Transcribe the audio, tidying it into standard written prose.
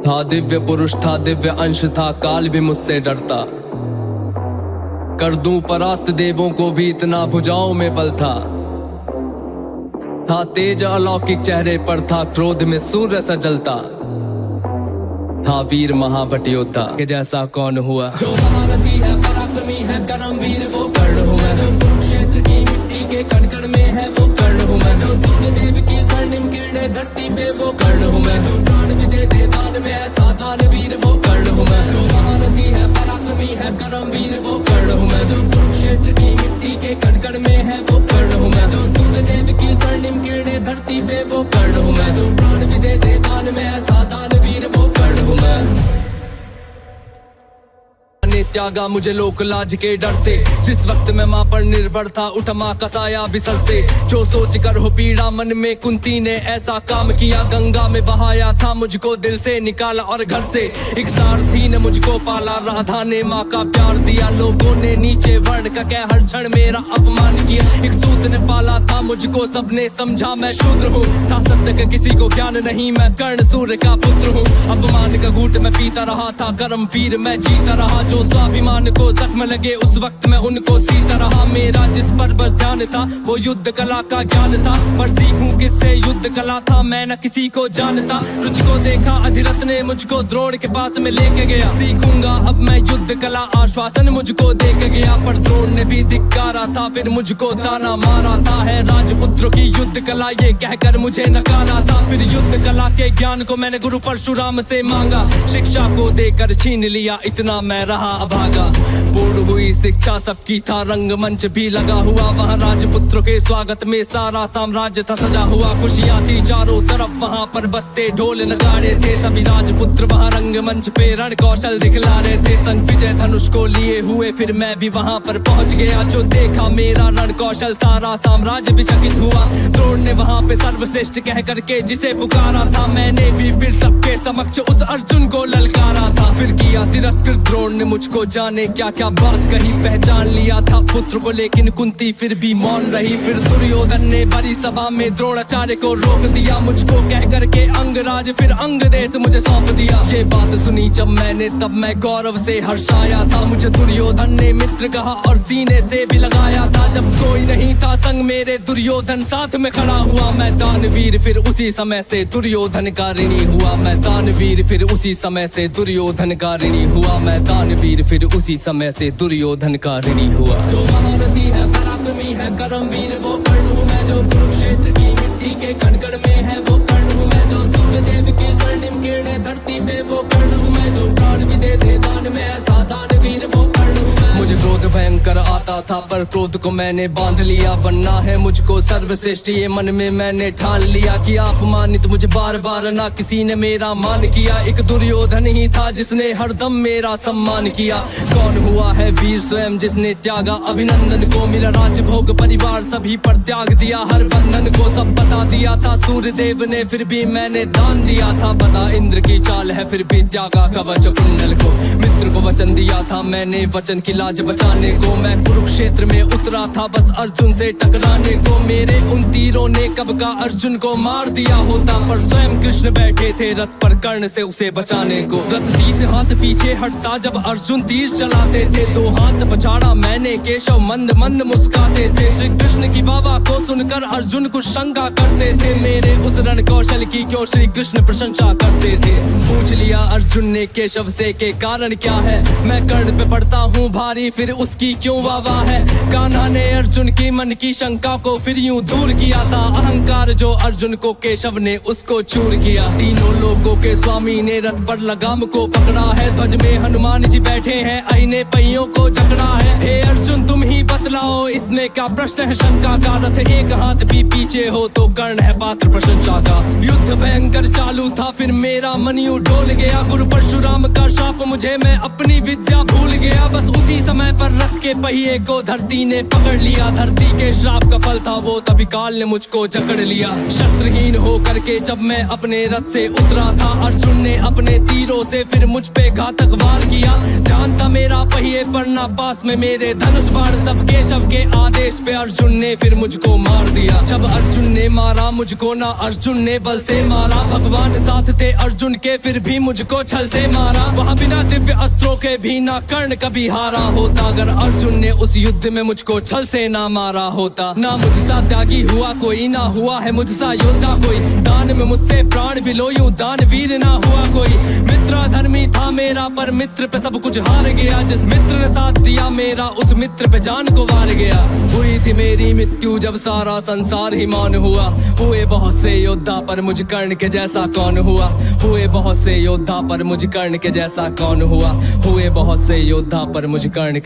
था दिव्य पुरुष था, दिव्य अंश था, काल भी मुझसे डरता। कर दूं परास्त देवों को भी, इतना भुजाओं में बल था तेज अलौकिक चेहरे पर था, क्रोध में सूर्य सा जलता। था वीर महाभट योद्धा के जैसा कौन हुआ। जो महारथी है, पराक्रमी है, करम वीर वो कर्ण हूँ मैं। जो कुरुक्षेत्र की मिट्टी के कण कण में है वो कर्ण हूँ मैं। जो सूर्य देव की स्वर्णिम किरणें धरती पे वो कर्ण हूँ मैं। जो प्राण भी दे दे दान में ऐसा दानवीर वो कर्ण हूँ मैं। जो महारथी है, पराक्रमी है, करम वीर वो कर्ण हूँ मैं। जो कुरुक्षेत्र की मिट्टी के कण कण में है वो कर्ण हूँ मैं। जो सूर्य देव की स्वर्णिम किरणें धरती पे वो कर्ण हूँ मैं। जो प्राण भी दे दे दान में ऐसा दानवीर वो कर्ण हूँ मैं। ने त्यागा मुझे लोक लाज के डर से, जिस वक्त मैं मां पर निर्भर था, उठ मां का साया बिसर से। जो सोच कर हो पीड़ा मन में, कुंती ने ऐसा काम किया, गंगा में बहाया था मुझको, दिल से निकाला और घर से। एक सारथी ने मुझको पाला, राधा ने माँ का प्यार दिया। लोगों ने नीचे वर्ण का कह हर क्षण मेरा अपमान किया। एक सूत ने पाला था मुझको, सबने समझा मैं शूद्र हूँ। था सत्य का किसी को ज्ञान नहीं, मैं कर्ण सूर्य का पुत्र हूँ। अपमान का घूंट मैं पीता रहा था, कर्म वीर मैं जीता रहा। जो स्वाभिमान को जख्म लगे उस वक्त मैं उनको सीता रहा। मेरा जिस पर बस ध्यान था वो युद्ध कला का ज्ञान था, पर सीखूं किससे युद्ध कला था मैं न किसी को जानता। रुचि को देखा अधिरथ ने मुझको द्रोण के पास में लेके गया। सीखूंगा अब मैं युद्ध कला, आश्वासन मुझको दे के गया। पर द्रोण ने भी धिक्कारा था, फिर मुझको ताना मारा था। है राजपुत्रों की युद्ध कला ये कहकर मुझे नकारा था। फिर युद्ध कला के ज्ञान को मैंने गुरु परशुराम से मांगा। शिक्षा को देकर छीन लिया, इतना मैं रहा अभागा। पूर्ण हुई शिक्षा सबकी, था रंगमंच भी लगा हुआ। वहाँ राजपुत्रों के स्वागत में सारा साम्राज्य था सजा हुआ। खुशियाँ थी चारों तरफ, वहाँ पर बजते ढोल नगाड़े थे। सभी राजपुत्र वहाँ रंगमंच पे रण कौशल दिखला रहे थे। संग विजय धनुष को लिए हुए फिर मैं भी वहाँ पर पहुँच गया। जो देखा मेरा रण कौशल, सारा साम्राज्य भी चकित हुआ। द्रोण ने वहाँ पे सर्वश्रेष्ठ कह करके जिसे पुकारा था, मैंने भी फिर सबके समक्ष उस अर्जुन को ललकारा था। फिर किया तिरस्कृत द्रोण ने मुझको, जाने क्या क्या बात कही। पहचान लिया था पुत्र को, लेकिन कुंती फिर भी मौन रही। फिर दुर्योधन ने बड़ी सभा में द्रोणाचार्य को रोक दिया, मुझको कह करके अंगराज फिर अंग देश मुझे सौंप दिया। ये बात सुनी जब मैंने, तब मैं गौरव से हर्षाया था। मुझे दुर्योधन ने मित्र कहा और सीने से भी लगाया था। जब कोई नहीं था संग मेरे, दुर्योधन साथ में खड़ा हुआ। मैं दानवीर फिर उसी समय से दुर्योधन का ऋणी हुआ। मैं दानवीर फिर उसी समय से दुर्योधन का ऋणी हुआ। मैं दानवीर फिर उसी समय से दुर्योधन का ऋणी हुआ। जो महारथी है, पराक्रमी है, करम वीर वो कर्ण हूँ मैं। जो कुरुक्षेत्र की मिट्टी के कण कण में है वो कर्ण हूँ मैं। जो सूर्य देव की स्वर्णिम किरणें धरती पे वो कर्ण हूँ मैं। जो प्राण भी दे दे दान में ऐसा दानवीर वो कर्ण हूँ मैं। मुझे क्रोध भयंकर आता था, पर क्रोध को मैंने बांध लिया। बनना है मुझको सर्वश्रेष्ठ ये मन में मैंने ठान लिया। कि अपमानित मुझे बार बार ना किसी ने मेरा मान किया। एक दुर्योधन ही था जिसने हरदम मेरा सम्मान किया। कौन हुआ है वीर स्वयं जिसने त्यागा अभिनंदन को। मेरा राजभोग परिवार सभी पर त्याग दिया, हर बंधन को सब बता दिया था। सूर्य देव ने फिर भी मैंने दान दिया था। बता इंद्र की चाल है फिर भी त्यागा कवच कुंडल को। मित्र को वचन दिया था मैंने, वचन की लाज बचाने को। मैं कुरुक्षेत्र में उतरा था बस अर्जुन से टकराने को। मेरे उन तीरों ने कब का अर्जुन को मार दिया होता, पर स्वयं कृष्ण बैठे थे रथ पर कर्ण से उसे बचाने को। रथ 30 हाथ पीछे हटता जब अर्जुन तीर चलाते थे। 2 हाथ पछाड़ा मैंने, केशव मंद मंद मुस्काते थे। श्री कृष्ण की वाह को सुनकर अर्जुन कुछ शंका करते थे। मेरे उस रण कौशल की क्यों श्री कृष्ण प्रशंसा करते थे। पूछ लिया अर्जुन ने केशव से के कारण क्या है। मैं कर्ण पे पड़ता हूँ भारी, फिर उसकी क्यों वाह है। कान्हा ने अर्जुन की मन की शंका को फिर यूं दूर किया था। अहंकार जो अर्जुन को केशव ने उसको चूर किया। तीनों लोगों के स्वामी ने रथ पर लगाम को पकड़ा है। ध्वज में हनुमान जी बैठे हैं, आईने पहियों को जकड़ा है। हे अर्जुन तुम ही बतलाओ इसमें क्या प्रश्न है शंका का। रथ एक हाथ भी पीछे हो तो कर्ण है पात्र प्रशंसा का। युद्ध भयंकर चालू था फिर मेरा मन यूं डोल गया। गुरु परशुराम का शाप मुझे, मैं अपनी विद्या भूल गया। बस उसी समय समय पर रथ के पहिए को धरती ने पकड़ लिया। धरती के श्राप का फल था वो, तभी काल ने मुझको जकड़ लिया। शस्त्रहीन हो करके जब मैं अपने रथ से उतरा था, अर्जुन ने अपने तीरों से फिर मुझ पे घातक वार किया। ध्यान था मेरा पहिए पर ना पास में मेरे धनुष बाण, तब केशव के आदेश पे अर्जुन ने फिर मुझको मार दिया। जब अर्जुन ने मारा मुझको ना अर्जुन ने बल से मारा, भगवान साथ थे अर्जुन के फिर भी मुझको छल से मारा। वहाँ बिना दिव्य अस्त्रों के भी ना कर्ण कभी हारा होता, अगर अर्जुन ने उस युद्ध में मुझको छल से ना मारा होता। ना मुझसा त्यागी हुआ कोई, ना हुआ है मुझसा योद्धा कोई, दान में मुझसे प्राण भी लो यूं दानवीर ना हुआ कोई। मित्र धर्मी था मेरा पर मित्र पे सब कुछ हार गया, जिस मित्र ने साथ दिया मेरा उस मित्र पे जान को वार गया। हुई थी मेरी मृत्यु जब सारा संसार ही मौन हुआ, हुए बहुत से योद्धा पर मुझ कर्ण के जैसा कौन हुआ। हुए बहुत से योद्धा पर मुझ कर्ण के जैसा कौन हुआ, हुए बहुत से योद्धा पर मुझ कर्ण